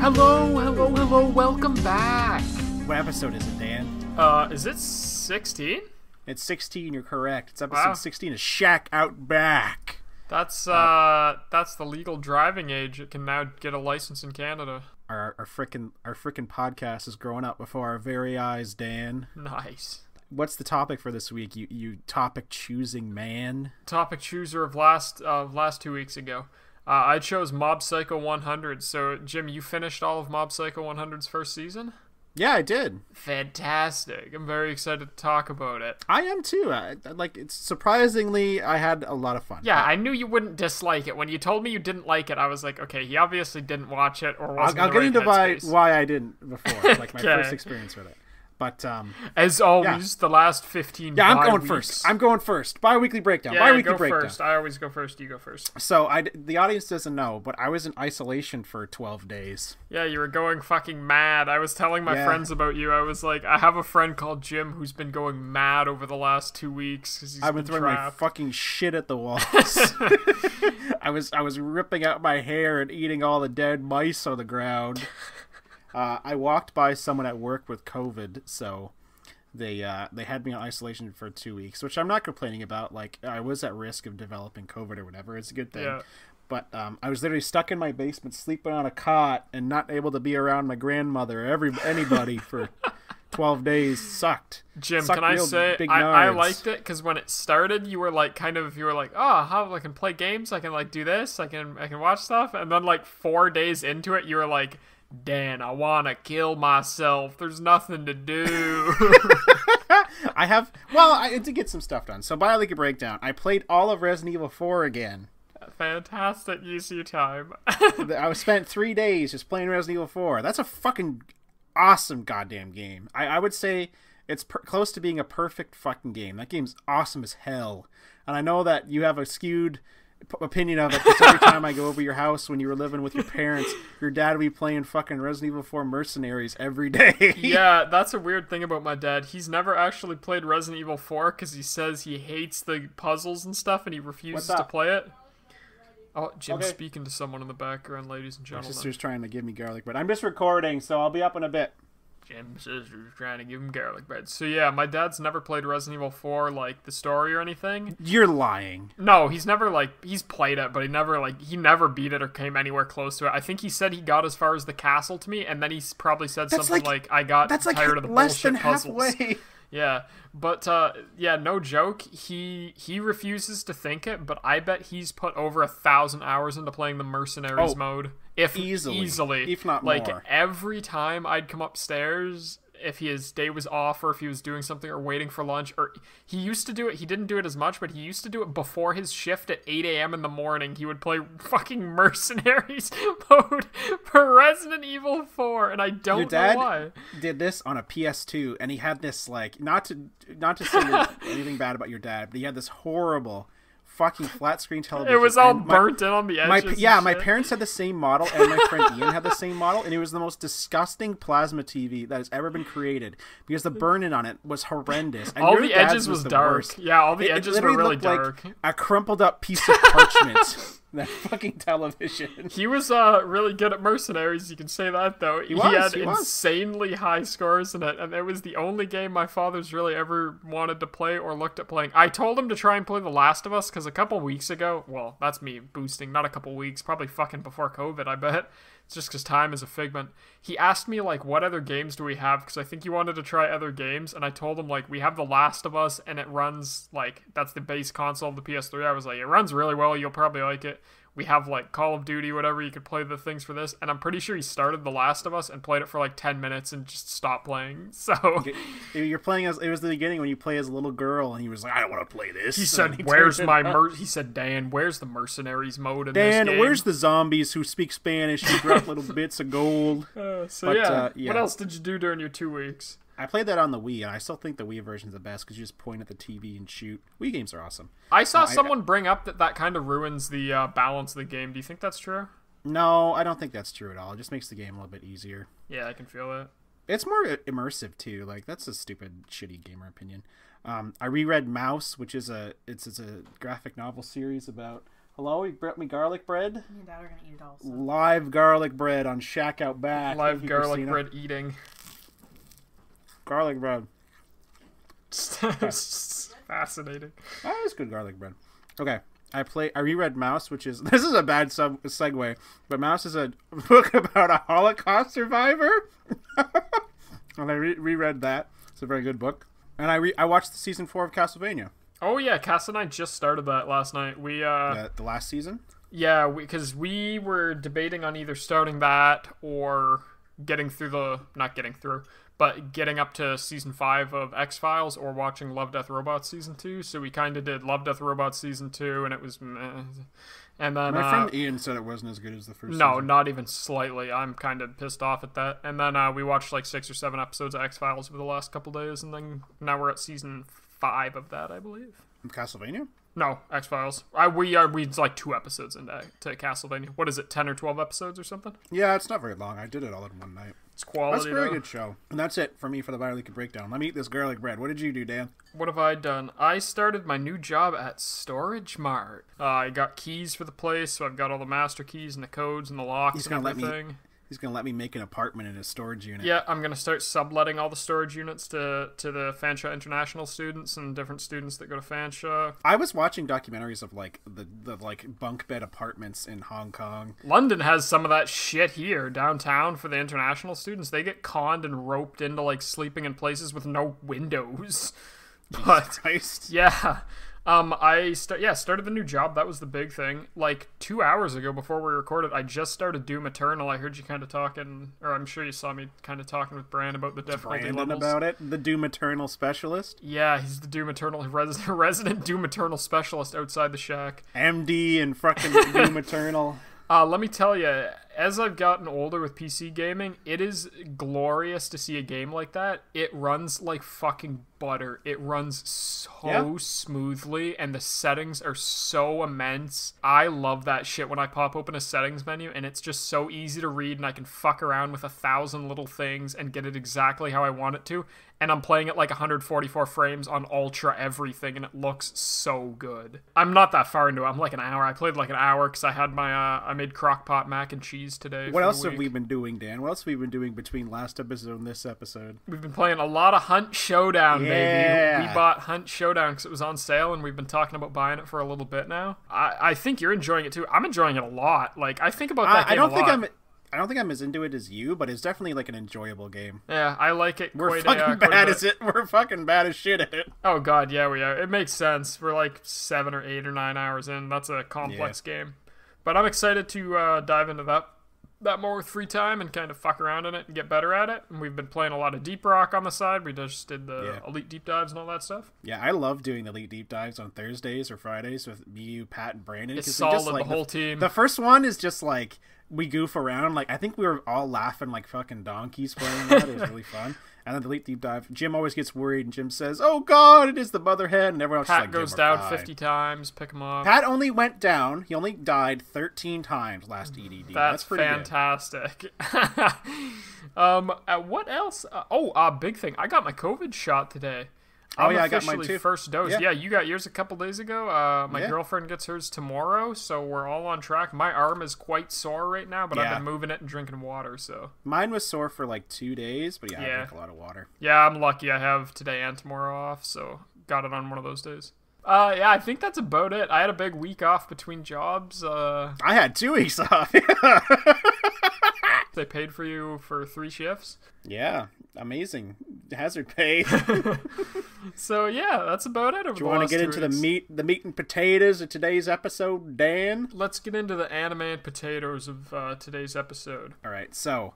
Hello, welcome back. What episode is it, Dan? Is it 16? It's 16, you're correct. It's episode 16 of Shack Out Back. That's the legal driving age. It can now get a license in Canada. Our frickin' podcast is growing up before our very eyes, Dan. Nice. What's the topic for this week, you topic choosing man? Topic chooser of last 2 weeks ago. I chose Mob Psycho 100. So, Jim, you finished all of Mob Psycho 100's first season? Yeah, I did. Fantastic. I'm very excited to talk about it. I am too. It's surprisingly, I had a lot of fun. Yeah, I knew you wouldn't dislike it. When you told me you didn't like it, I was like, okay, he obviously didn't watch it or wasn't I'll get into headspace. why I didn't before, like my first experience with it. But as always, the last 15. Yeah, I'm going first. Biweekly breakdown. Yeah, Biweekly go breakdown. First. I always go first. You go first. So the audience doesn't know, but I was in isolation for 12 days. Yeah, you were going fucking mad. I was telling my friends about you. I was like, I have a friend called Jim who's been going mad over the last 2 weeks because I've been throwing my fucking shit at the walls. I was ripping out my hair and eating all the dead mice on the ground. I walked by someone at work with COVID, so they had me on isolation for 2 weeks, which I'm not complaining about. Like, I was at risk of developing COVID or whatever. It's a good thing. Yeah. But I was literally stuck in my basement, sleeping on a cot, and not able to be around my grandmother or anybody for 12 days. Sucked. Jim, can I say I liked it because when it started, you were like, oh, how I can play games, I can like do this, I can watch stuff, and then like 4 days into it, you were like, Dan, I want to kill myself. There's nothing to do. I did get some stuff done. So, Biweekly breakdown. I played all of Resident Evil 4 again. Fantastic use of your time. I spent 3 days just playing Resident Evil 4. That's a fucking awesome goddamn game. I would say it's close to being a perfect fucking game. That game's awesome as hell. And I know that you have a skewed opinion of it, because every time I go over your house when you were living with your parents, your dad would be playing fucking Resident Evil 4 Mercenaries every day. Yeah, that's a weird thing about my dad. He's never actually played Resident Evil 4 because he says he hates the puzzles and stuff and he refuses to play it. Oh, Jim's speaking to someone in the background, ladies and gentlemen. My sister's trying to give me garlic bread. I'm just recording, so I'll be up in a bit. Jim's sister's trying to give him garlic bread. So yeah, my dad's never played Resident Evil 4, like, the story or anything. You're lying. No, he's never, like, he's played it, but he never beat it or came anywhere close to it. I think he said he got as far as the castle to me, and then he probably said something like I got tired of the bullshit puzzles. Halfway. Yeah, but, no joke, he refuses to think it, but I bet he's put over 1,000 hours into playing the Mercenaries mode. Easily. If not like, more. every time I'd come upstairs, if his day was off or if he was doing something or waiting for lunch, or he used to do it, he didn't do it as much, but he used to do it before his shift at 8 a.m. in the morning. He would play fucking Mercenaries mode for Resident Evil 4, and I don't know why. Your dad did this on a PS2, and he had this, like, not to say anything bad about your dad, but he had this horrible fucking flat screen television. It was all burnt in on the edges. My parents had the same model, and my friend Ian had the same model, and it was the most disgusting plasma TV that has ever been created because the burn-in on it was horrendous. And all the edges was dark. Worst. Yeah, all the edges were really dark. Like a crumpled up piece of parchment. That fucking television. He was really good at Mercenaries, you can say that, though. He had insanely high scores in it, and it was the only game my father's really ever wanted to play or looked at playing. I told him to try and play The Last of Us, because a couple weeks ago, well, that's me boosting, not a couple weeks, probably fucking before COVID, I bet. It's just because time is a figment. He asked me, like, what other games do we have, because I think he wanted to try other games, and I told him, like, we have The Last of Us, and it runs, like, that's the base console of the PS3. I was like, it runs really well, you'll probably like it. We have, like, Call of Duty, whatever, you could play the things for this, and I'm pretty sure he started The Last of Us and played it for, like, 10 minutes and just stopped playing, so... You're playing as... It was the beginning when you play as a little girl, and he was like, I don't want to play this. He said, He said, Dan, where's the Mercenaries mode in this game? Dan, where's the zombies who speak Spanish who drop little bits of gold? Yeah. What else did you do during your 2 weeks? I played that on the Wii, and I still think the Wii version's the best because you just point at the TV and shoot. Wii games are awesome. I saw someone bring up that kind of ruins the balance of the game. Do you think that's true? No, I don't think that's true at all. It just makes the game a little bit easier. Yeah, I can feel it. It's more immersive, too. Like, that's a stupid, shitty gamer opinion. I reread Mouse, which is a graphic novel series about Hello, you brought me garlic bread? Me and Dad are going to eat it all. So. Live garlic bread on Shack Out Back. Live garlic bread eating. Garlic bread. Fascinating. Oh, it's good garlic bread. Okay. I reread Mouse, which is... This is a bad segue, but Mouse is a book about a Holocaust survivor. And I reread that. It's a very good book. And I watched the season 4 of Castlevania. Oh, yeah. Cass and I just started that last night. We the last season? Yeah, because we were debating on either starting that or getting up to season 5 of X-Files or watching Love, Death, Robots season 2. So we kind of did Love, Death, Robots season 2, and it was meh. And then my friend Ian said it wasn't as good as the first No, season. not even slightly. I'm kind of pissed off at that. And then we watched like 6 or 7 episodes of X-Files over the last couple days, and then now we're at season 5 of that, I believe. Castlevania? No, X-Files. We like 2 episodes into Castlevania. What is it, 10 or 12 episodes or something? Yeah, it's not very long. I did it all in one night. It's quality. That's a very good show. And that's it for me for the bi-weekly breakdown. Let me eat this garlic bread. What did you do, Dan? What have I done? I started my new job at Storage Mart. I got keys for the place, so I've got all the master keys and the codes and the locks and everything. He's going to let me make an apartment in his storage unit. Yeah, I'm going to start subletting all the storage units to the Fanshawe International students and different students that go to Fanshawe. I was watching documentaries of like the like bunk bed apartments in Hong Kong. London has some of that shit here downtown for the international students. They get conned and roped into like sleeping in places with no windows. But Christ. Yeah. I started the new job. That was the big thing. Like 2 hours ago before we recorded, I just started Doom Eternal. I heard you kind of talking, or I'm sure you saw me kind of talking with Brand about the difficulty levels. About it? The Doom Eternal specialist? Yeah, he's the Doom Eternal resident Doom Eternal specialist outside the shack. MD and fucking Doom Eternal. Let me tell you, as I've gotten older with PC gaming, it is glorious to see a game like that. It runs like fucking butter. It runs so smoothly, and the settings are so immense. I love that shit when I pop open a settings menu, and it's just so easy to read, and I can fuck around with 1,000 little things and get it exactly how I want it to. And I'm playing it like 144 frames on ultra everything, and it looks so good. I'm not that far into it. I'm like an hour. I played like an hour because I had my I made crockpot mac and cheese today. What else have we been doing, Dan? What else have we been doing between last episode and this episode? We've been playing a lot of Hunt Showdown, baby. We bought Hunt Showdown because it was on sale, and we've been talking about buying it for a little bit now. I think you're enjoying it too. I'm enjoying it a lot. Like I think about that game a lot. I don't think I'm as into it as you, but it's definitely like an enjoyable game. Yeah, I like it. We're fucking bad as shit at it. Oh god, yeah, we are. It makes sense. We're like 7 or 8 or 9 hours in. That's a complex game. But I'm excited to dive into that more with free time and kind of fuck around in it and get better at it. And we've been playing a lot of Deep Rock on the side. We just did the Elite Deep Dives and all that stuff. Yeah, I love doing the Elite Deep Dives on Thursdays or Fridays with me, you, Pat, and Brandon. It's solid, just, like, the whole team. The first one is just like, we goof around. Like, I think we were all laughing like fucking donkeys playing that. It was really fun. And then the Elite Deep Dive, Jim always gets worried, and Jim says, "Oh God, it is the mother hen," and everyone else Pat like, goes down 50 times, pick him up. Pat only went down. He only died 13 times last EDD. That's pretty fantastic. What else? Big thing. I got my COVID shot today. I got mine too. First dose. Yeah, you got yours a couple days ago. My girlfriend gets hers tomorrow, so we're all on track. My arm is quite sore right now, but I've been moving it and drinking water. So mine was sore for like 2 days, but I drink a lot of water. Yeah, I'm lucky. I have today and tomorrow off, so got it on one of those days. I think that's about it. I had a big week off between jobs. I had 2 weeks off. They paid for you for 3 shifts. Yeah, amazing. Hazard pay. So yeah, that's about it. Do you want to get into the meat and potatoes of today's episode, Dan? Let's get into the anime and potatoes of today's episode. All right, so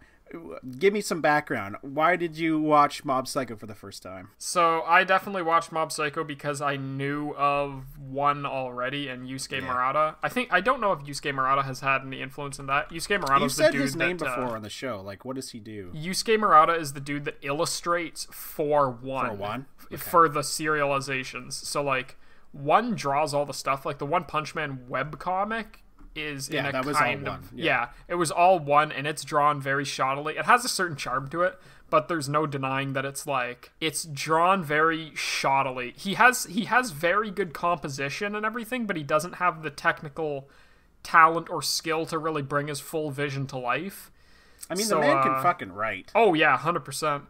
give me some background. Why did you watch Mob Psycho for the first time? So I definitely watched Mob Psycho because I knew of one already, and Yusuke Murata. I don't know if Yusuke Murata has had any influence in that. Yusuke Murata is the dude that... You said his name before on the show. Like, what does he do? Yusuke Murata is the dude that illustrates for One. For One? Okay. For the serializations. So, like, One draws all the stuff. Like, the One Punch Man webcomic is Yeah, in a that was kind all of one. Yeah. it was all one, and it's drawn very shoddily. It has a certain charm to it, but there's no denying that it's drawn very shoddily. He has very good composition and everything, but he doesn't have the technical talent or skill to really bring his full vision to life. I mean, the man can fucking write. Oh yeah, 100%.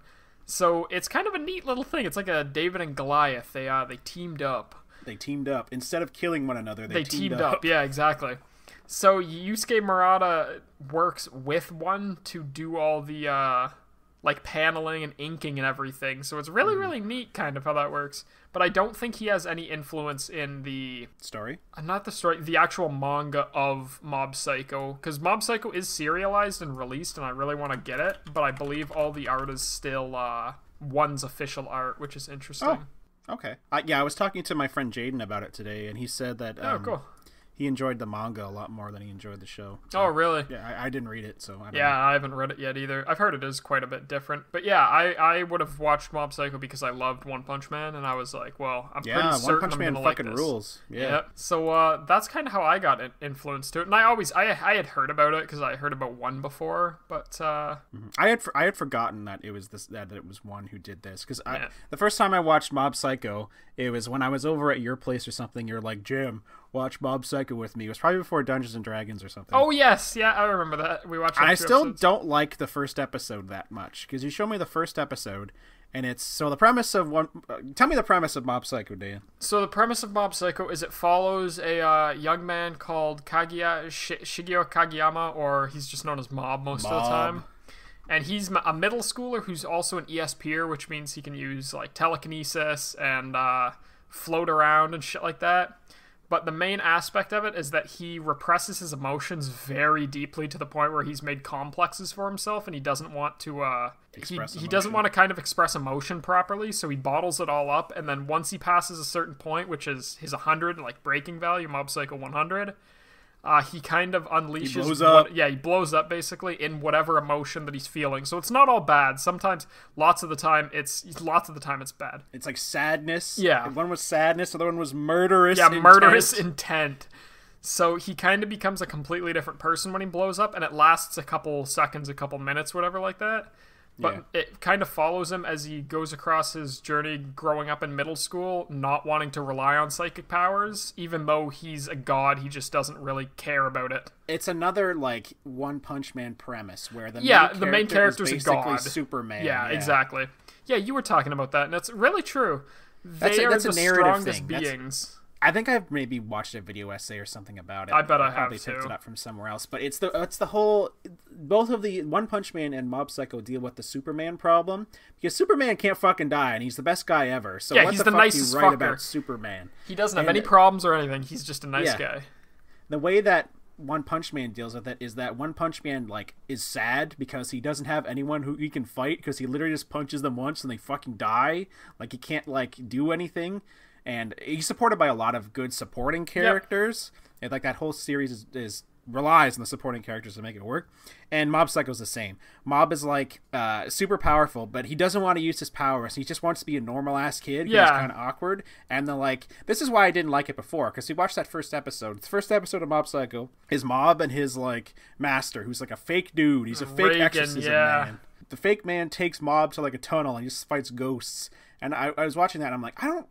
So it's kind of a neat little thing. It's like a David and Goliath. They teamed up. They teamed up. Instead of killing one another, they teamed up. Yeah, exactly. So Yusuke Murata works with one to do all the like paneling and inking and everything. So it's really, really neat kind of how that works. But I don't think he has any influence in the story. Not the story, the actual manga of Mob Psycho, because Mob Psycho is serialized and released, and I really want to get it. But I believe all the art is still one's official art, which is interesting. Oh, okay. I was talking to my friend Jaden about it today, and he said that cool. He enjoyed the manga a lot more than he enjoyed the show. So, oh, really? Yeah, I didn't read it, so I don't know. I haven't read it yet either. I've heard it is quite a bit different. But yeah, I would have watched Mob Psycho because I loved One Punch Man, and I was like, well, I'm pretty certain One Punch Man fucking like this. Rules. Yeah. Yep. So that's kind of how I got influenced to it. And I had heard about it because I heard about one before, but I had forgotten that it was that it was one who did this, because the first time I watched Mob Psycho, it was when I was over at your place or something. You're like, Jim, watch Mob Psycho with me. It was probably before Dungeons and Dragons or something. Oh yes, yeah, I remember that. We watched. I still don't like the first episode that much, because you showed me the first episode, and it's so the premise of one. Tell me the premise of Mob Psycho, Dan. So the premise of Mob Psycho is it follows a young man called Shigeo Kageyama, or he's just known as Mob most of the time. And he's a middle schooler who's also an ESPer, which means he can use like telekinesis and float around and shit like that. But the main aspect of it is that he represses his emotions very deeply to the point where he's made complexes for himself, and he doesn't want to he doesn't want to kind of express emotion properly, so he bottles it all up, and then once he passes a certain point, which is his 100 like breaking value, Mob Psycho 100, he kind of unleashes. He blows up. He blows up basically in whatever emotion that he's feeling. So it's not all bad. Sometimes, lots of the time, it's bad. It's like sadness. Yeah. One was sadness, the other one was murderous. Yeah, murderous intent. So he kind of becomes a completely different person when he blows up, and it lasts a couple seconds, a couple minutes, whatever like that. But it kind of follows him as he goes across his journey growing up in middle school, not wanting to rely on psychic powers. Even though he's a god, he just doesn't really care about it. It's another, like, One Punch Man premise where the main character's a god. Superman. Yeah, exactly. Yeah, you were talking about that, and it's really true. They are the strongest beings. I think I've maybe watched a video essay or something about it. I bet I have probably picked it up from somewhere else. But it's the whole, both of the One Punch Man and Mob Psycho deal with the Superman problem, because Superman can't fucking die, and he's the best guy ever. So what he's the the fuck nicest do you write fucker about Superman? He doesn't have any problems or anything. He's just a nice guy. The way that One Punch Man deals with it is that One Punch Man is sad because he doesn't have anyone who he can fight, because he literally just punches them once and they fucking die. Like, he can't do anything. And he's supported by a lot of good supporting characters. And that whole series relies on the supporting characters to make it work. And Mob Psycho's the same. Mob is super powerful, but he doesn't want to use his powers. He just wants to be a normal ass kid. He's kind of awkward. And then this is why I didn't like it before, because we watched that first episode. The first episode of Mob Psycho is Mob and his master, who's a fake dude. He's a fake exorcism man. The fake man takes Mob to a tunnel and just fights ghosts. And I was watching that, and I'm like, I don't,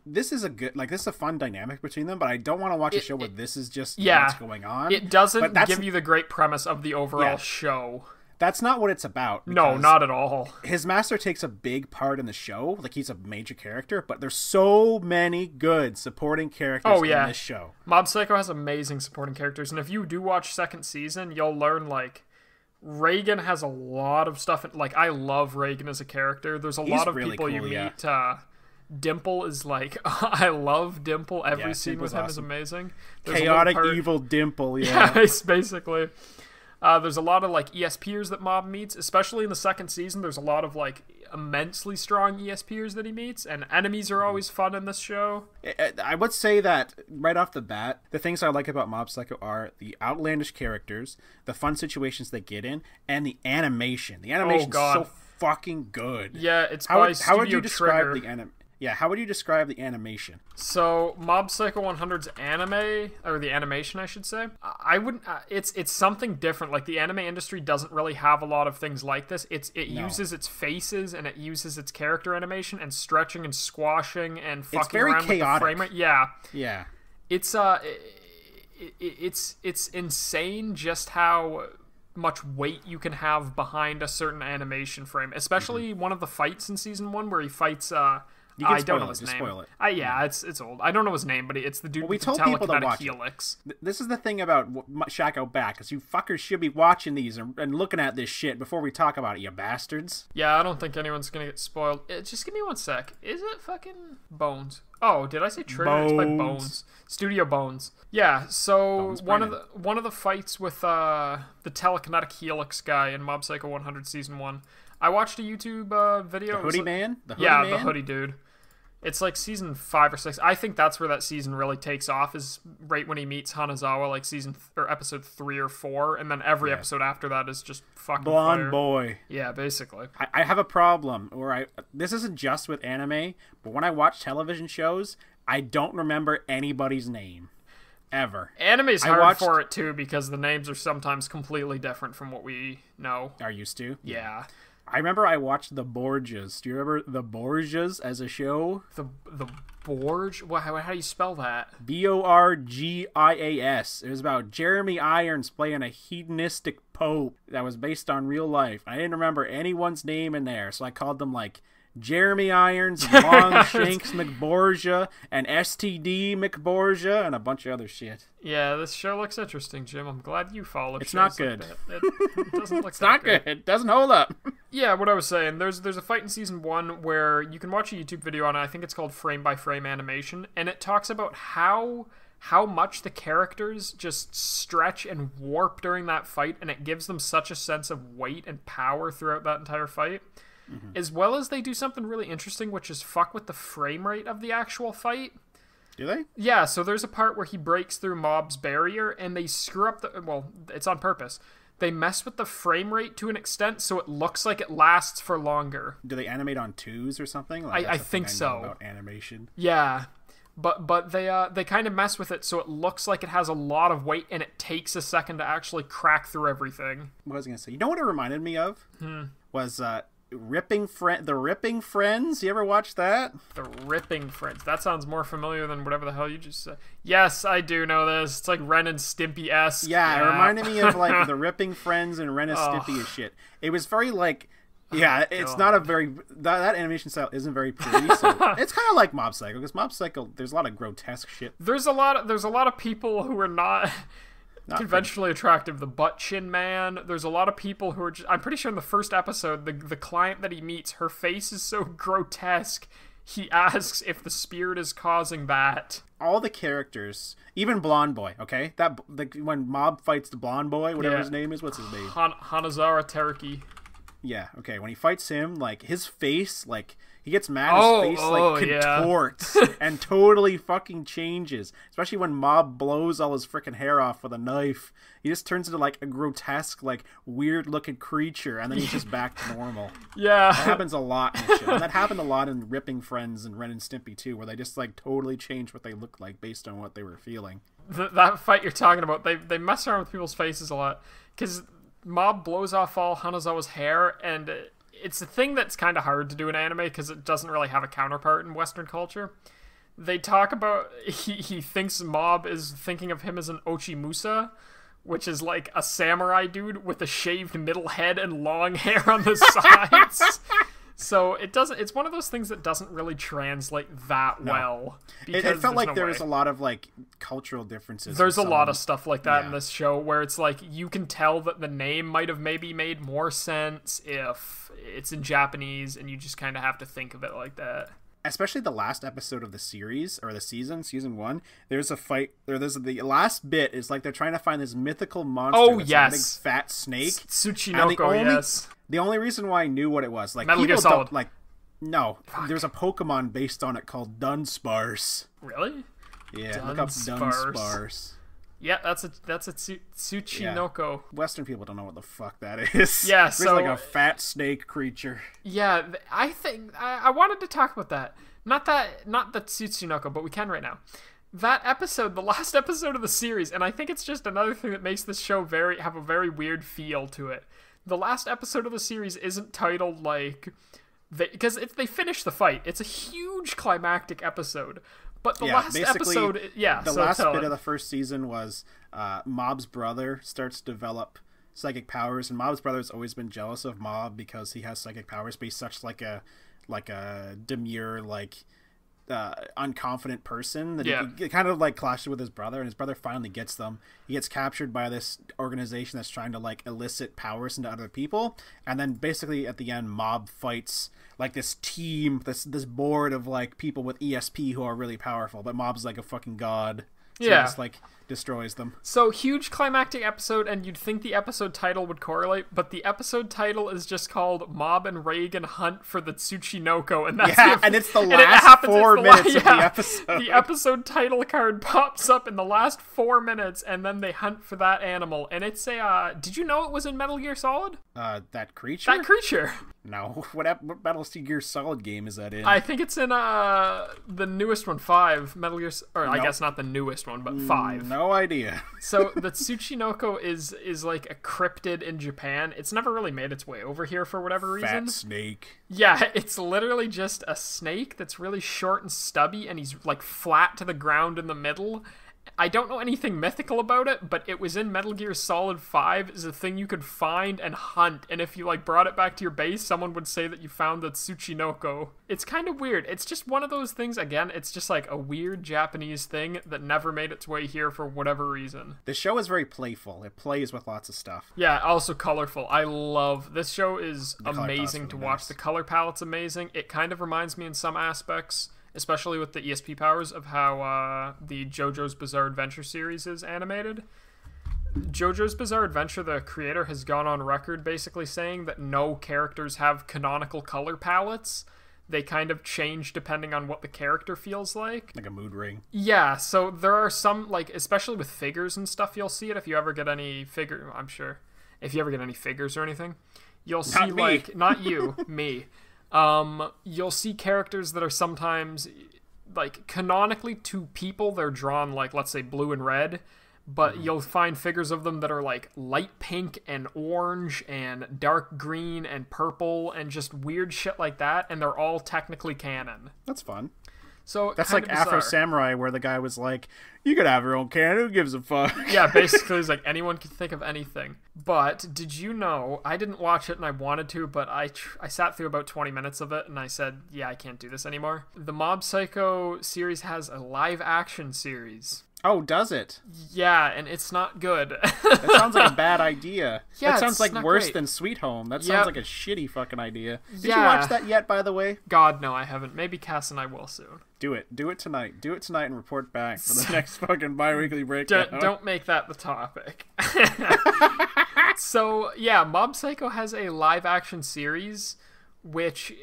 this is a fun dynamic between them, but I don't want to watch a show where this is just what's going on. It doesn't give you the great premise of the overall show. That's not what it's about. No, not at all. His master takes a big part in the show. He's a major character, but there's so many good supporting characters in this show. Mob Psycho has amazing supporting characters, and if you do watch second season, you'll learn, Reagan has a lot of stuff. I love Reagan as a character. There's a lot of people you meet. Dimple is I love Dimple. Every scene with him is amazing. There's chaotic, evil Dimple. Yeah, it's basically. There's a lot of ESPers that Mob meets, especially in the second season. There's a lot of immensely strong ESPers that he meets, and enemies are always fun in this show. I would say that right off the bat, the things I like about Mob Psycho are the outlandish characters, the fun situations they get in, and the animation. The animation's so fucking good. Yeah, it's how would you describe the Yeah, how would you describe the animation? So, Mob Psycho 100's anime, or the animation, I should say, I wouldn't. It's something different. Like, the anime industry doesn't really have a lot of things like this. It uses its faces and it uses its character animation and stretching and squashing and fucking around with the frame rate. Yeah, yeah. It's it's insane just how much weight you can have behind a certain animation frame, especially one of the fights in season 1 where he fites I don't know his name. Spoil it. Yeah, it's old. I don't know his name, but it's the dude with the telekinetic helix. This is the thing about Shack Out Back, is you fuckers should be watching these and looking at this shit before we talk about it, you bastards. Yeah, I don't think anyone's gonna get spoiled. Just give me one sec. Is it fucking Bones? Oh, did I say Trigger? Bones. It's by Bones. Studio Bones. Yeah, so one of the fights with the telekinetic helix guy in Mob Psycho 100 Season 1. I watched a YouTube video. The hoodie man? The hoodie dude. It's like season 5 or 6. I think that's where that season really takes off, is right when he meets Hanazawa, like episode 3 or 4, and then every episode after that is just fucking blonde fire. Boy. Yeah, basically. I have a problem where this isn't just with anime, but when I watch television shows, I don't remember anybody's name. Ever. Anime's hard for it too, because the names are sometimes completely different from what we know. Are used to? Yeah. I remember I watched The Borgias. Do you remember The Borgias as a show? The Borg? How do you spell that? Borgias. It was about Jeremy Irons playing a hedonistic pope that was based on real life. I didn't remember anyone's name in there, so I called them like Jeremy Irons, Longshanks McBorgia, and STD McBorgia, and a bunch of other shit. Yeah, this show looks interesting, Jim. I'm glad you followed. It's not good. Like it doesn't look. It's not good. It doesn't hold up. Yeah, what I was saying. There's a fight in season 1 where you can watch a YouTube video on it. I think it's called Frame by Frame Animation, and it talks about how much the characters just stretch and warp during that fight, and it gives them such a sense of weight and power throughout that entire fight. Mm-hmm. As well as they do something really interesting, which is fuck with the frame rate of the actual fight. Do they? Yeah, so there's a part where he breaks through Mob's barrier, and they screw up it's on purpose. They mess with the frame rate to an extent so it looks like it lasts for longer. Do they animate on 2s or something? Like, I think so. About animation. Yeah. But they kind of mess with it so it looks like it has a lot of weight, and it takes a second to actually crack through everything. What was I going to say? You know what it reminded me of? Was the Ripping Friends. You ever watch that? The Ripping Friends. That sounds more familiar than whatever the hell you just said. Yes, I do know this. It's like Ren and Stimpy-esque. Yeah, it reminded me of like the Ripping Friends and Ren and Stimpy and shit. It was very like, it's not a very that animation style isn't very pretty. So it's kind of like Mob Psycho, because Mob Psycho, there's a lot of grotesque shit. There's a lot of people who are not conventionally attractive. The butt chin man. There's a lot of people who are just, I'm pretty sure in the first episode, the client that he meets, her face is so grotesque, he asks if the spirit is causing that. All the characters, even Blonde Boy, okay? When Mob fights the Blonde Boy, whatever his name is, what's his name? Hanazawa Teruki. Yeah, okay. When he fights him, like, his face, like, he gets mad, his face, contorts and totally fucking changes. Especially when Mob blows all his freaking hair off with a knife. He just turns into, like, a grotesque, like, weird-looking creature, and then he's just back to normal. Yeah. That happens a lot in this show. And that happened a lot in Ripping Friends and Ren and Stimpy, too, where they just, like, totally change what they look like based on what they were feeling. That fight you're talking about, they mess around with people's faces a lot. Because Mob blows off all Hanazawa's hair, and it's a thing that's kind of hard to do in anime because it doesn't really have a counterpart in Western culture. They talk about he thinks Mob is thinking of him as an Ochimusa, which is like a samurai dude with a shaved middle head and long hair on the sides. So it's one of those things that doesn't really translate that well. It felt like there was a lot of like cultural differences. There's a lot of stuff like that in this show where it's like you can tell that the name might have maybe made more sense if it's in Japanese, and you just kind of have to think of it like that. Especially the last episode of the series, or the season 1, there's a fight, the last bit is like they're trying to find this mythical monster that's a big fat snake. Tsuchinoko, yes. The only reason why I knew what it was, like, Metal Gear Solid. Like, no, there's a Pokemon based on it called Dunsparce. Really? Yeah, look up Dunsparce. Yeah, that's a Tsuchinoko. Yeah. Western people don't know what the fuck that is. Yeah, it's like a fat snake creature. Yeah, I think I wanted to talk about that. Not the Tsuchinoko, but we can right now. That episode, the last episode of the series, and I think it's just another thing that makes this show have a very weird feel to it. The last episode of the series isn't titled like because if they finish the fight, it's a huge climactic episode. But the last episode, the last bit of the first season was Mob's brother starts to develop psychic powers, and Mob's brother's always been jealous of Mob because he has psychic powers, but he's such like a demure, unconfident person that he kind of like clashes with his brother, and his brother finally gets them. He gets captured by this organization that's trying to like elicit powers into other people, and then basically at the end, Mob fights like this team, this board of like people with ESP who are really powerful, but Mob's like a fucking god. So he just like destroys them. So huge climactic episode, and you'd think the episode title would correlate, but the episode title is just called Mob and Reagan Hunt for the Tsuchinoko, and that's and it's the last 4 minutes of the episode. The episode title card pops up in the last 4 minutes, and then they hunt for that animal, and it's a did you know it was in Metal Gear Solid? That creature? That creature. No. What Metal Gear Solid game is that in? I think it's in the newest one, 5. Metal Gear, or I guess not the newest one, but 5. No idea. So the Tsuchinoko is like a cryptid in Japan. It's never really made its way over here for whatever reason. Fat snake. Yeah, it's literally just a snake that's really short and stubby, and he's like flat to the ground in the middle. I don't know anything mythical about it, but it was in Metal Gear Solid 5 as a thing you could find and hunt, and if you like brought it back to your base, someone would say that you found the Tsuchinoko. It's kind of weird. It's just one of those things, again, it's just like a weird Japanese thing that never made its way here for whatever reason. The show is very playful. It plays with lots of stuff. Yeah, also colorful. I love this show is amazing to watch. The color palette's amazing. It kind of reminds me in some aspects, especially with the ESP powers, of how the JoJo's Bizarre Adventure series is animated. JoJo's Bizarre Adventure, the creator, has gone on record basically saying that no characters have canonical color palettes. They kind of change depending on what the character feels like. Like a mood ring. Yeah, so there are some, like, especially with figures and stuff, you'll see it if you ever get any I'm sure. If you ever get any figures or anything, you'll see, not you, me. You'll see characters that are sometimes, like, canonically to people, they're drawn, like, let's say blue and red, but you'll find figures of them that are, like, light pink and orange and dark green and purple and just weird shit like that, and they're all technically canon. That's fun. So that's like Afro Samurai, where the guy was like, you could have your own canon, who gives a fuck? Yeah, basically it's like anyone can think of anything. But did you know, I didn't watch it and I wanted to, but I sat through about 20 minutes of it and I said, yeah, I can't do this anymore. The Mob Psycho series has a live action series. Oh, does it? Yeah, and it's not good. That sounds like a bad idea. Yeah, that sounds like worse great. Than Sweet Home. That sounds like a shitty fucking idea. Did you watch that yet, by the way? God, no, I haven't. Maybe Cass and I will soon. Do it. Do it tonight. Do it tonight and report back for the next fucking bi-weekly breakdown. Don't make that the topic. So, yeah, Mob Psycho has a live action series, which...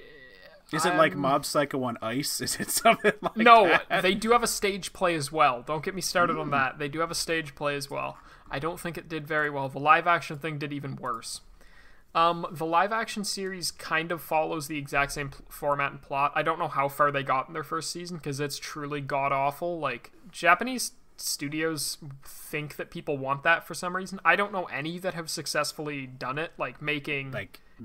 Is it like Mob Psycho on ice? Is it something like that? No, they do have a stage play as well. Don't get me started on that. They do have a stage play as well. I don't think it did very well. The live action thing did even worse. The live action series kind of follows the exact same format and plot. I don't know how far they got in their first season because it's truly god-awful. Like, Japanese studios think that people want that for some reason. I don't know any that have successfully done it, like making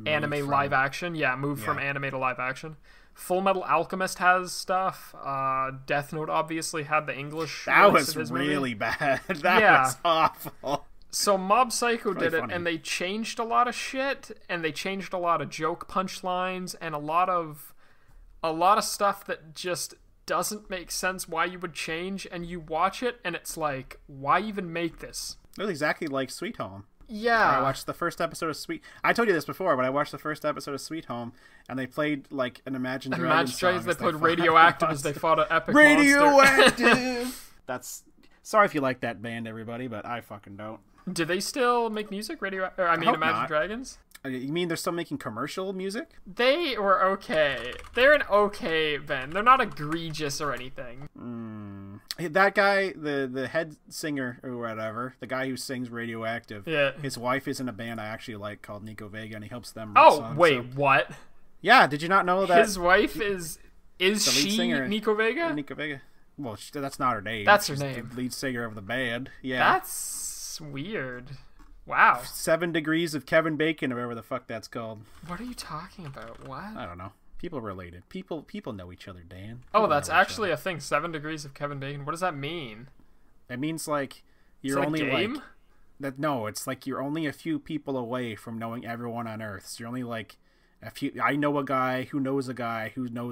anime live action. Yeah, move from anime to live action. Full Metal Alchemist has stuff. Death Note obviously had the English. That was really bad. That was awful. So Mob Psycho did it, and they changed a lot of shit, and they changed a lot of joke punchlines, and a lot of stuff that just doesn't make sense why you would change, and you watch it and it's like, why even make this? It was exactly like Sweet Home. Yeah. I watched the first episode of I told you this before, but I watched the first episode of Sweet Home and they played like an Imagine Dragons song. They played Radioactive as they fought an epic Radioactive! That's... Sorry if you like that band, everybody, but I fucking don't. Do they still make music? Imagine not. Dragons? You mean they're still making commercial music? They were okay. They're an okay band. They're not egregious or anything. That guy, the head singer or whatever, the guy who sings Radioactive, his wife is in a band I actually like called Nico Vega, and he helps them write songs. What? Yeah, did you not know that? His wife is she singer, Nico Vega? Nico Vega. Well, that's not her name. That's her She's name. The lead singer of the band. Yeah. That's weird. Wow. 7 Degrees of Kevin Bacon, or whatever the fuck that's called. What are you talking about? What? I don't know. People related. People know each other, Dan. Oh, that's actually a thing. 7 Degrees of Kevin Bacon. What does that mean? It means like you're only like that. No, it's like you're only a few people away from knowing everyone on Earth. So you're only like a few. I know a guy who knows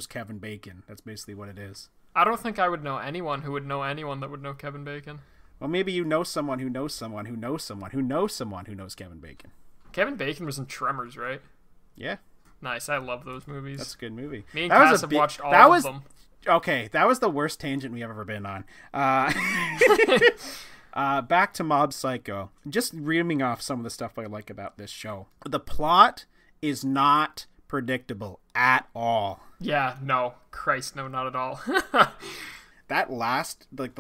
Kevin Bacon. That's basically what it is. I don't think I would know anyone who would know anyone that would know Kevin Bacon. Well, maybe you know someone who knows someone who knows someone who knows someone who knows Kevin Bacon. Kevin Bacon was in Tremors, right? Yeah. Nice. I love those movies. That's a good movie. Me and Cass have watched all of them. Okay, that was the worst tangent we have ever been on. Back to Mob Psycho. Just reaming off some of the stuff I like about this show. The plot is not predictable at all. Yeah, no. Christ, no, not at all. That the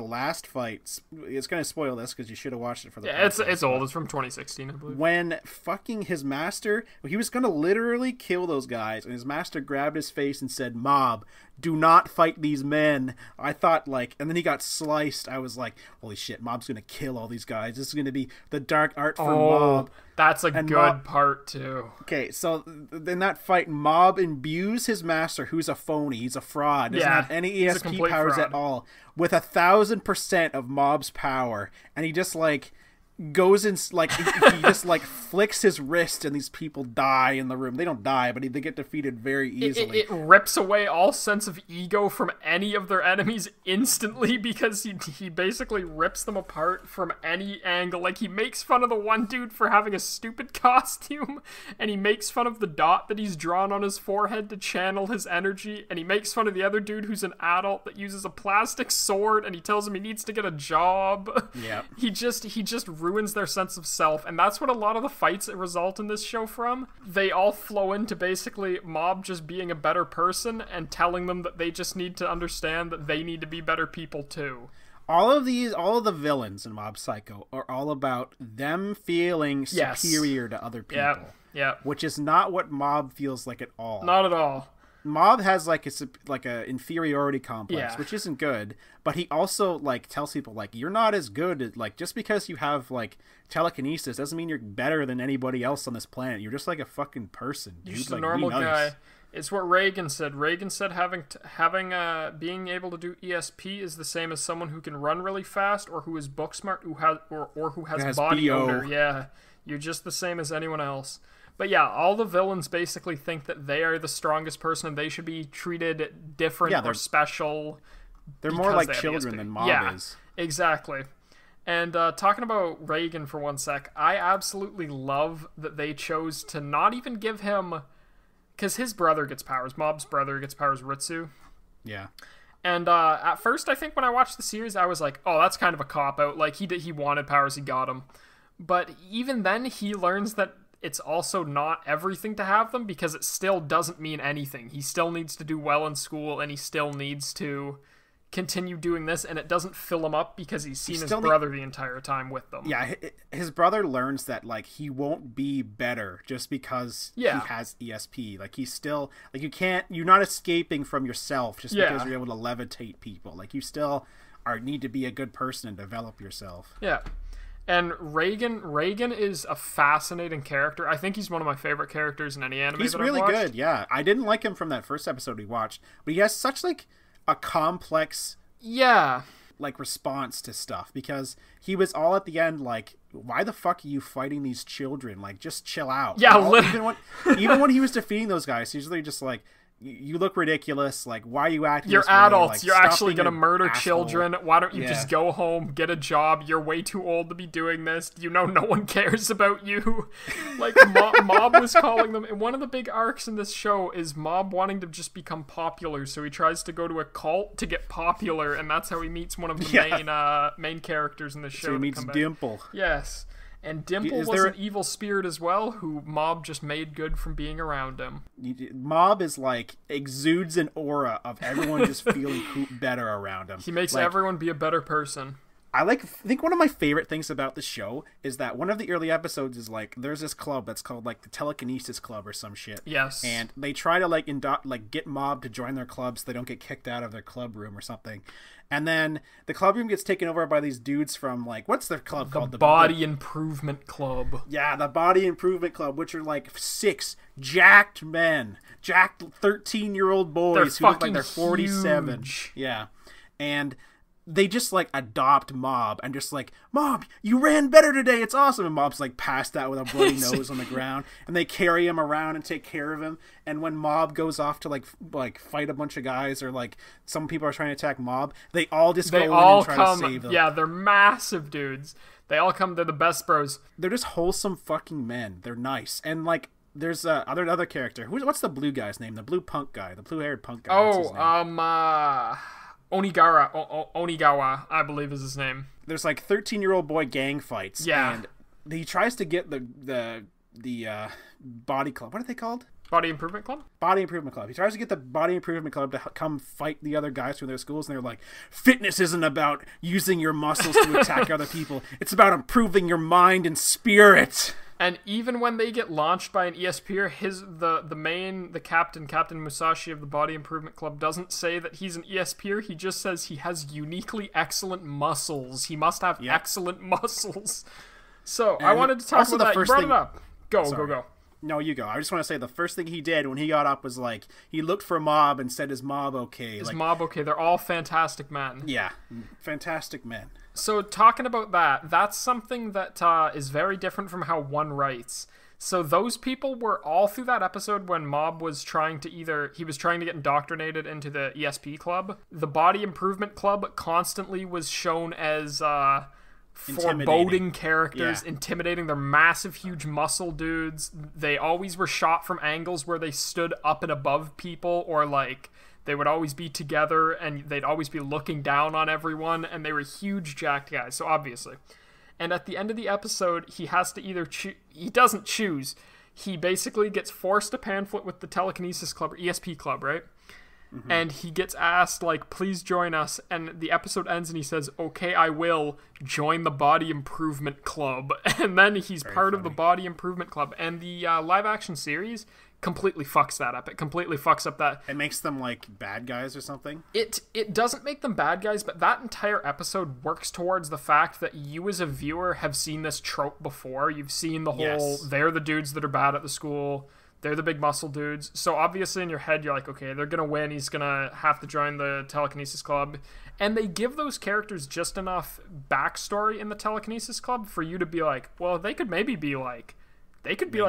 last fight, it's going to spoil this because you should have watched it for the podcast. It's old. It's from 2016, I believe. When fucking his master, he was going to literally kill those guys, and his master grabbed his face and said, "Mob, do not fight these men." I thought, and then he got sliced. I was like, holy shit, Mob's going to kill all these guys. This is going to be the dark art for Mob. That's a good part, too. Okay, so in that fight, Mob imbues his master, who's a phony. He's a fraud. Doesn't have any ESP powers at all, with 1,000% of Mob's power. And he just, goes in, he just, flicks his wrist, and these people die in the room. They don't die, but they get defeated very easily. It rips away all sense of ego from any of their enemies instantly, because he basically rips them apart from any angle. He makes fun of the one dude for having a stupid costume, and he makes fun of the dot that he's drawn on his forehead to channel his energy, and he makes fun of the other dude who's an adult that uses a plastic sword, and he tells him he needs to get a job. Yeah. He just ruins their sense of self, and that's what a lot of the fights result in this show from. They all flow into basically Mob just being a better person and telling them that they just need to understand that they need to be better people too. All of the villains in Mob Psycho are all about them feeling superior to other people. Yeah. Which is not what Mob feels like at all. Not at all. Mob has a inferiority complex, which isn't good, but he also tells people you're not as good, just because you have telekinesis doesn't mean you're better than anybody else on this planet. You're just a fucking person, dude. You're just a normal guy. It's what Reagan said. Reagan said being able to do ESP is the same as someone who can run really fast or who is book smart who has body odor. Yeah, you're just the same as anyone else. But yeah, all the villains basically think that they are the strongest person and they should be treated different or special. They're more like children than Mob is. Exactly. And talking about Reagan for one sec, I absolutely love that they chose to not even give him... Because his brother gets powers. Mob's brother gets powers, Ritsu. Yeah. And at first, I think when I watched the series, I was like, oh, that's kind of a cop-out. He wanted powers, he got them. But even then, he learns that it's also not everything to have them, because it still doesn't mean anything. He still needs to do well in school, and he still needs to continue doing this, and it doesn't fill him up because he's seen his brother the entire time with them. Yeah, his brother learns that he won't be better just because he has ESP. He's still you're not escaping from yourself just because you're able to levitate people. You still need to be a good person and develop yourself. Yeah. And Reagan is a fascinating character. I think he's one of my favorite characters in any anime that I've watched. He's really good, yeah. I didn't like him from that first episode we watched, but he has such a complex response to stuff, because he was all at the end why the fuck are you fighting these children? Just chill out. Yeah, even when he was defeating those guys, he's literally just you look ridiculous. Why are you acting? You're adults. You're actually gonna murder children. Why don't you just go home, get a job? You're way too old to be doing this. You know no one cares about you. Mob was calling them. And one of the big arcs in this show is Mob wanting to just become popular. So he tries to go to a cult to get popular, and that's how he meets one of the main characters in the show. So he meets Dimple. Yes. And Dimple was an evil spirit as well, who Mob just made good from being around him. Mob is like, exudes an aura of everyone just feeling better around him. He makes everyone be a better person. I think one of my favorite things about the show is that one of the early episodes is like, there's this club that's called like the Telekinesis Club or some shit. Yes. And they try to get Mob to join their club so they don't get kicked out of their club room or something. And then the club room gets taken over by these dudes from, like, what's their club called? The Body Improvement Club. Yeah, the Body Improvement Club, which are like 6 jacked men. Jacked 13-year-old boys who look like they're 47. Huge. Yeah. And they just, like, adopt Mob and just, like, Mob, you ran better today. It's awesome. And Mob's, like, passed out with a bloody nose on the ground. And they carry him around and take care of him. And when Mob goes off to, like fight a bunch of guys or, like, some people are trying to attack Mob, they all just go in and try to save them. Yeah, they're massive dudes. They all come. They're the best bros. They're just wholesome fucking men. They're nice. And, like, there's another character. What's the blue guy's name? The blue punk guy. The blue-haired punk guy. Onigawa, I believe is his name. There's like 13-year-old boy gang fights. Yeah. And he tries to get the body club. What are they called? Body Improvement Club? Body Improvement Club. He tries to get the Body Improvement Club to come fight the other guys from their schools, and they're like, fitness isn't about using your muscles to attack other people. It's about improving your mind and spirit. And even when they get launched by an ESPer, the Captain Musashi of the Body Improvement Club doesn't say that he's an ESPer. He just says he has uniquely excellent muscles. He must have excellent muscles. So I wanted to talk about that. You brought it up. Go. No, you go. I just want to say the first thing he did when he got up was like, he looked for Mob and said, is Mob okay? Is Mob okay? They're all fantastic men. Yeah, fantastic men. So talking about that's something that is very different from how one writes. So those people were all through that episode when Mob was trying to get indoctrinated into the ESP club. The Body Improvement Club constantly was shown as foreboding characters, intimidating. They're massive, huge muscle dudes. They always were shot from angles where they stood up and above people, or like they would always be together and they'd always be looking down on everyone, and they were huge jacked guys, so obviously. And at the end of the episode, he has to either he doesn't choose. He basically gets forced to pamphlet with the Telekinesis Club, or ESP Club, right? Mm-hmm. And he gets asked, like, please join us. And the episode ends and he says, okay, I will join the Body Improvement Club. And then he's part of the Body Improvement Club. And the live action series completely fucks that up. It completely fucks up that. It makes them, like, bad guys or something? It doesn't make them bad guys, but that entire episode works towards the fact that you as a viewer have seen this trope before. You've seen the whole, they're the dudes that are bad at the school. They're the big muscle dudes. So obviously in your head, you're like, okay, they're going to win. He's going to have to join the Telekinesis Club. And they give those characters just enough backstory in the Telekinesis Club for you to be like, well, they could maybe be like,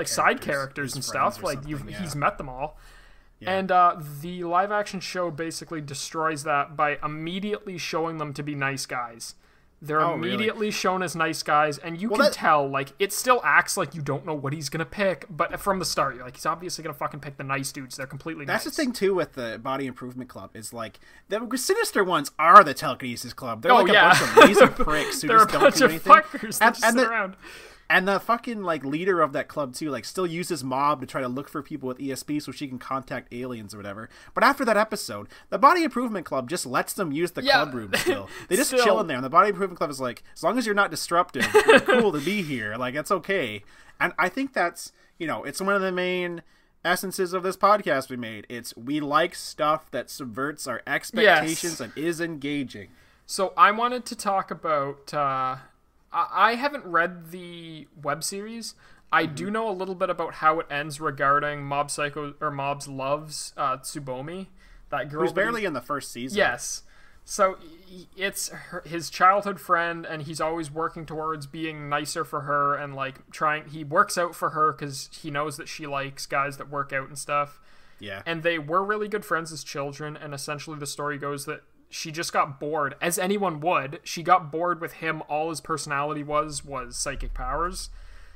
side characters and stuff. Like he's met them all. Yeah. And the live action show basically destroys that by immediately showing them to be nice guys. They're immediately shown as nice guys, and you can tell, like, it still acts like you don't know what he's going to pick, but from the start, you're like, he's obviously going to fucking pick the nice dudes. They're completely nice. That's the thing, too, with the Body Improvement Club, is, like, the sinister ones are the Telekinesis Club. They're a bunch of lazy pricks who just don't do anything. They're a bunch of fuckers that just sit around. And the fucking, like, leader of that club, too, like, still uses Mob to try to look for people with ESP so she can contact aliens or whatever. But after that episode, the Body Improvement Club just lets them use the club room still. They just chill in there. And the Body Improvement Club is like, as long as you're not disruptive, you're cool to be here. Like, that's okay. And I think that's, you know, it's one of the main essences of this podcast we made. We like stuff that subverts our expectations and is engaging. So I wanted to talk about... I haven't read the web series. I do know a little bit about how it ends regarding Mob's loves Tsubomi, that girl who's barely in the first season. Yes, so it's his childhood friend, and he's always working towards being nicer for her and like he works out for her because he knows that she likes guys that work out and stuff. Yeah, and they were really good friends as children, and essentially the story goes that she just got bored, as anyone would. She got bored with him. All his personality was psychic powers.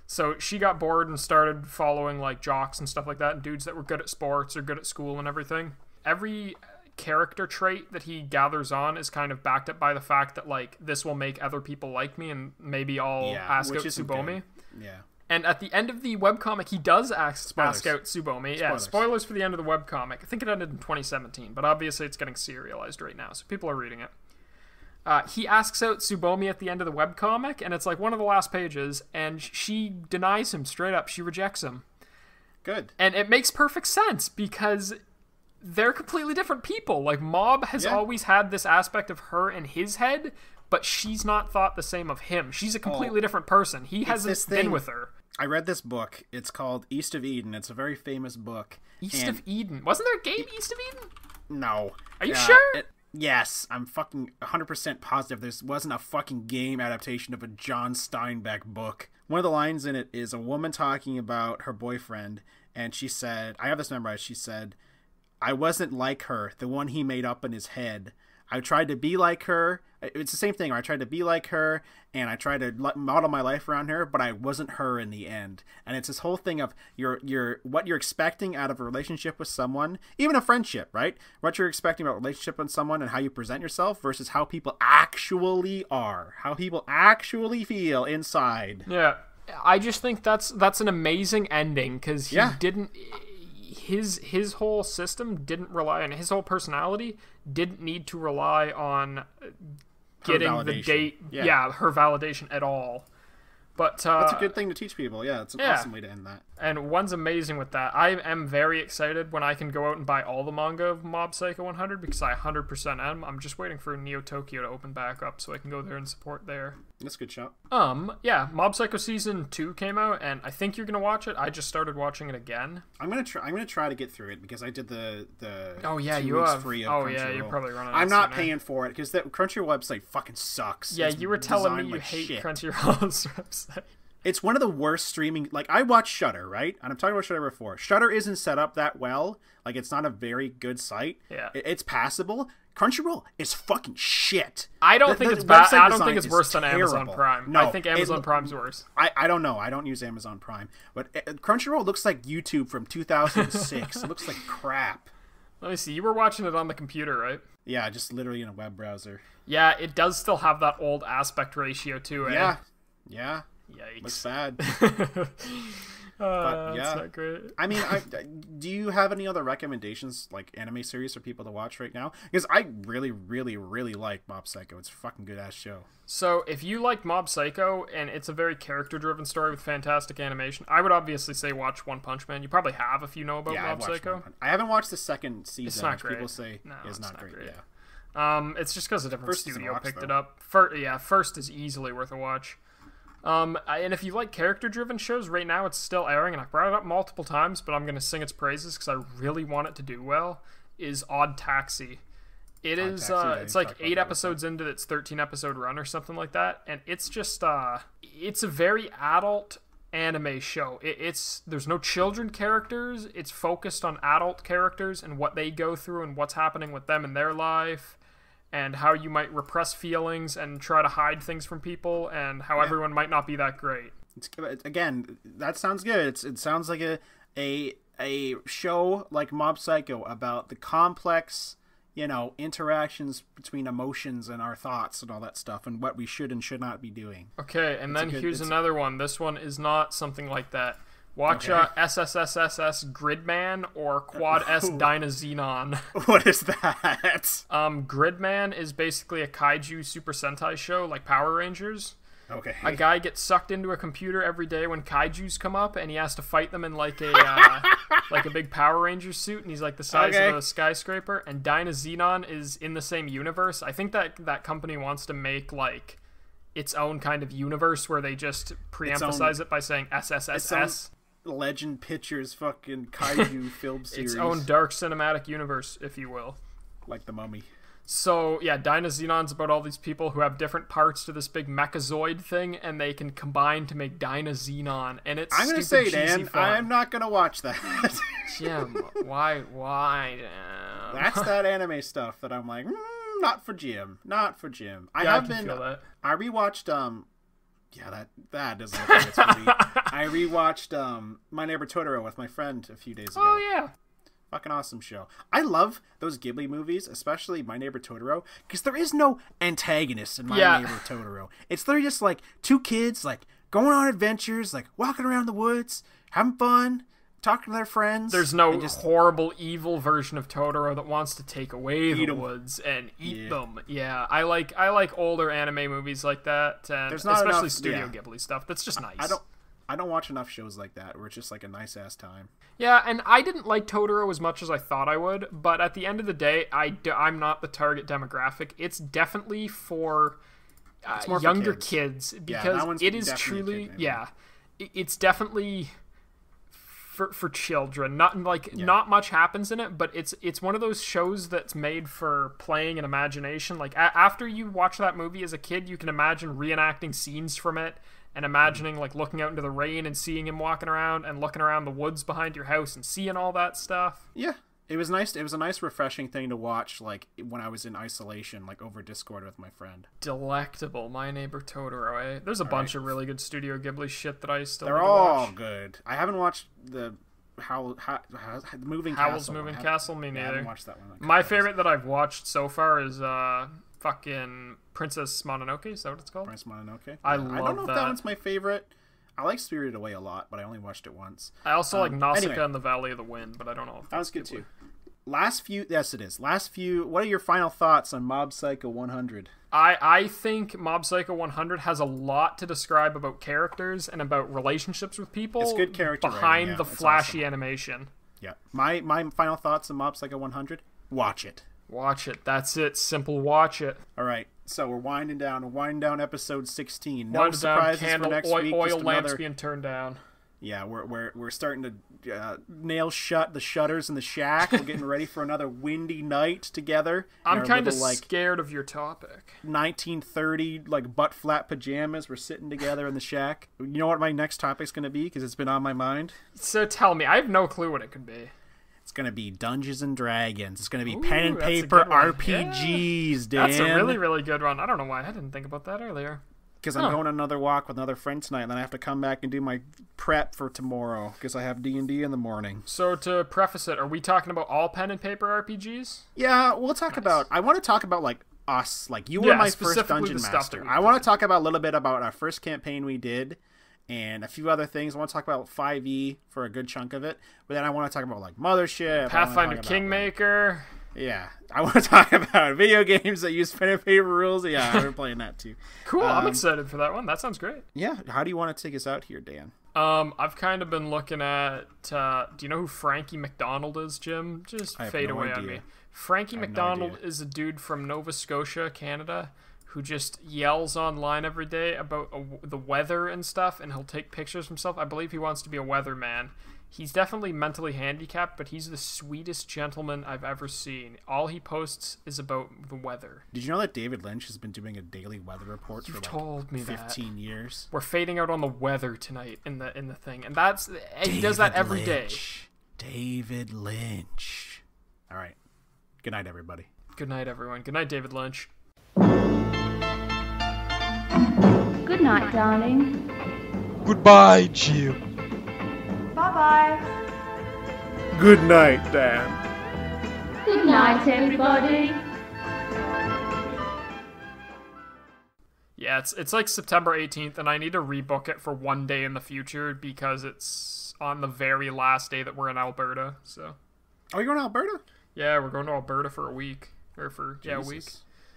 So she got bored and started following like jocks and stuff like that, and dudes that were good at sports or good at school and everything. Every character trait that he gathers on is kind of backed up by the fact that, like, this will make other people like me, and maybe I'll ask out Tsubomi. Yeah. And at the end of the webcomic, he does ask out Tsubomi. Yeah, spoilers for the end of the webcomic. I think it ended in 2017, but obviously it's getting serialized right now, so people are reading it. He asks out Tsubomi at the end of the webcomic, and it's like one of the last pages, and she denies him straight up. She rejects him. Good. And it makes perfect sense, because they're completely different people. Like, Mob has always had this aspect of her in his head, but she's not thought the same of him. She's a completely different person. He hasn't been with her. I read this book. It's called East of Eden. It's a very famous book. East of Eden? Wasn't there a game East of Eden? No. Are you sure? Yes, I'm fucking 100% positive there wasn't a fucking game adaptation of a John Steinbeck book. One of the lines in it is a woman talking about her boyfriend, and she said, I have this memorized, she said, I wasn't like her, the one he made up in his head. I tried to be like her. It's the same thing. I tried to be like her, and I tried to model my life around her, but I wasn't her in the end. And it's this whole thing of what you're expecting out of a relationship with someone, even a friendship, right? What you're expecting about a relationship with someone and how you present yourself versus how people actually are, how people actually feel inside. Yeah, I just think that's an amazing ending, because he didn't. His whole system didn't rely on, his whole personality didn't need to rely on getting the date, her validation at all. But that's a good thing to teach people. Yeah, it's an awesome way to end that. And one's amazing with that. I am very excited when I can go out and buy all the manga of Mob Psycho 100, because I 100% am. I'm just waiting for Neo Tokyo to open back up so I can go there and support there. That's a good shot. Yeah, Mob Psycho Season 2 came out, and I think you're going to watch it. I just started watching it again. I'm going to try to get through it, because I did the 2 you weeks have free of Oh Crunchyroll. yeah, you're probably running. I'm not paying for it, because the Crunchyroll website fucking sucks. Yeah, you were telling me you hate Crunchyroll's website. It's one of the worst streaming. Like, I watch Shudder, right? And I'm talking about Shudder before. Shudder isn't set up that well. Like, it's not a very good site. Yeah, it's passable. Crunchyroll is fucking shit. I don't think it's bad. I don't think it's worse than Amazon Prime. No, I think Amazon Prime's worse. I don't know. I don't use Amazon Prime, but Crunchyroll looks like YouTube from 2006. It looks like crap. Let me see. You were watching it on the computer, right? Yeah, just literally in a web browser. Yeah, it does still have that old aspect ratio too. Yeah. Yikes. Looks bad. But yeah, not great. I mean, do you have any other recommendations, like anime series for people to watch right now? Because I really, really, really like Mob Psycho. It's a fucking good ass show. So if you like Mob Psycho and it's a very character-driven story with fantastic animation, I would obviously say watch One Punch Man. You probably have if you know about Mob Psycho. I haven't watched the second season. It's not great. People say it's not great. Yeah. It's just because a different studio picked it up. First is easily worth a watch. And if you like character-driven shows, right now it's still airing, and I've brought it up multiple times, but I'm going to sing its praises because I really want it to do well, is Odd Taxi. It's like 8 episodes into its 13-episode run or something like that, and it's just, it's a very adult anime show. There's no children characters, it's focused on adult characters and what they go through and what's happening with them in their life, and how you might repress feelings and try to hide things from people, and how everyone might not be that great. Again, that sounds good. It sounds like a show like Mob Psycho about the complex, interactions between emotions and our thoughts and all that stuff, and what we should and should not be doing. Okay, and then here's another one. This one is not something like that. Watch SSSSS Gridman or Quad S Dynazenon. What is that? Gridman is basically a kaiju Super Sentai show like Power Rangers. Okay. A guy gets sucked into a computer every day when kaijus come up, and he has to fight them in like a like a big Power Ranger suit, and he's like the size of a skyscraper. And Dynazenon is in the same universe. I think that company wants to make like its own kind of universe where they just pre-emphasize it by saying SSSS. Legend Pictures fucking kaiju film series. Its own dark cinematic universe, if you will. Like The Mummy. So, yeah, Dynazenon's about all these people who have different parts to this big mechazoid thing, and they can combine to make Dynazenon, and it's I'm going to say, Dan, fun. I'm not going to watch that. Jim, why, Dan? That's that anime stuff that I'm like, not for Jim. Not for Jim. I can feel that. I rewatched, yeah, that doesn't look like it's for me. I rewatched My Neighbor Totoro with my friend a few days ago. Oh, yeah. Fucking awesome show. I love those Ghibli movies, especially My Neighbor Totoro, because there is no antagonist in My Neighbor Totoro. It's literally just like two kids like going on adventures, like walking around the woods, having fun, talking to their friends. There's no horrible, evil version of Totoro that wants to take away the woods and eat them. Yeah, I like older anime movies like that, and especially Studio Ghibli stuff. That's just nice. I don't watch enough shows like that where it's just like a nice ass time. Yeah, and I didn't like Totoro as much as I thought I would, but at the end of the day, I'm not the target demographic. It's definitely for younger kids because it is truly it's definitely for children. Not much happens in it, but it's one of those shows that's made for playing and imagination. Like after you watch that movie as a kid, you can imagine reenacting scenes from it and imagining like looking out into the rain and seeing him walking around and looking around the woods behind your house and seeing all that stuff. Yeah. It was nice. It was a nice, refreshing thing to watch, like when I was in isolation, like over Discord with my friend. Delectable, My Neighbor Totoro. Eh? There's a bunch of really good Studio Ghibli shit that I still. They're all good. I haven't watched the Moving Howl's Castle. Moving Castle. Me neither. I haven't watched that one. My favorite that I've watched so far is fucking Princess Mononoke. Is that what it's called? Princess Mononoke. I love that. I don't know if that one's my favorite. I like Spirited Away a lot, but I only watched it once. I also like Nausicaa and the Valley of the Wind, but I don't know if that was good too. Yes, it is. What are your final thoughts on Mob Psycho 100? I think Mob Psycho 100 has a lot to describe about characters and about relationships with people. It's good character behind the flashy animation. Yeah. My final thoughts on Mob Psycho 100? Watch it. Watch it. That's it. Simple watch it. All right. So we're winding down episode 16. No surprises for next week. Oil lamps being turned down. Yeah, we're starting to nail shut the shutters in the shack. We're getting ready for another windy night together. I'm kind of scared of your topic. 1930 like butt flat pajamas. We're sitting together in the shack. You know what my next topic's going to be because it's been on my mind. So tell me, I have no clue what it could be. It's going to be Dungeons and Dragons. It's going to be pen and paper RPGs, Dan. That's a really, really good one. I don't know why I didn't think about that earlier. Because I'm going on another walk with another friend tonight, and then I have to come back and do my prep for tomorrow because I have D&D in the morning. So to preface it, are we talking about all pen and paper RPGs? Yeah, we'll talk about... I want to talk about, like, us. Like, you were my first dungeon master. I want to talk about a little bit about our first campaign we did and a few other things. I want to talk about 5e for a good chunk of it, but then I want to talk about, like, Mothership. Pathfinder Kingmaker. Yeah, I want to talk about video games that use pen and paper rules. Yeah, we're playing that too. Cool, I'm excited for that one. That sounds great. Yeah, how do you want to take us out here, Dan? I've kind of been looking at. Do you know who Frankie McDonald is, Jim? Just fade away on me. Frankie McDonald is a dude from Nova Scotia, Canada, who just yells online every day about the weather and stuff, and he'll take pictures of himself. I believe he wants to be a weatherman. He's definitely mentally handicapped, but he's the sweetest gentleman I've ever seen. All he posts is about the weather. Did you know that David Lynch has been doing a daily weather report for told me 15 years? We're fading out on the weather tonight in the thing, and he does that every day. David Lynch. All right. Good night, everybody. Good night, everyone. Good night, David Lynch. Good night, darling. Goodbye, Jim. Bye-bye. Good night, Dan. Good night, everybody. Yeah, it's like September 18th, and I need to rebook it for one day in the future because it's on the very last day that we're in Alberta. So. Oh, you're going to Alberta? Yeah, we're going to Alberta for a week. Or for, a week.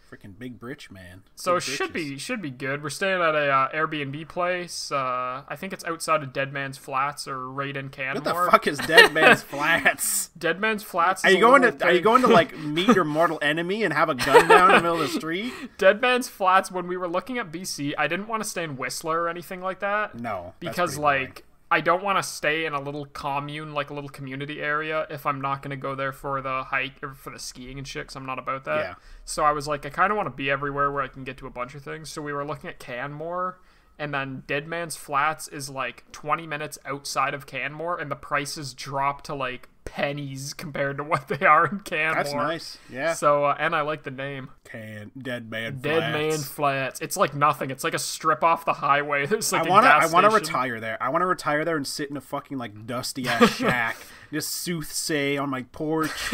Freaking big britch, man. So it should be good. We're staying at a Airbnb place. I think it's outside of Dead Man's Flats or right in Canmore. What the fuck is Dead Man's Flats? Dead Man's Flats. Are you going to like meet your mortal enemy and have a gun down in the middle of the street? Dead Man's Flats. When we were looking at BC, I didn't want to stay in Whistler or anything like that. No, because like. I don't want to stay in a little commune, like a little community area, if I'm not going to go there for the hike or for the skiing and shit, because I'm not about that. Yeah. So I was like, I kind of want to be everywhere where I can get to a bunch of things. So we were looking at Canmore, and then Dead Man's Flats is like 20 minutes outside of Canmore, and the prices drop to like pennies compared to what they are in Canmore. That's nice. Yeah. So and I like the name. Dead Man Flats. It's like nothing. It's like a strip off the highway. There's like I want to retire there. I want to retire there and sit in a fucking like dusty ass shack, just soothsay on my porch.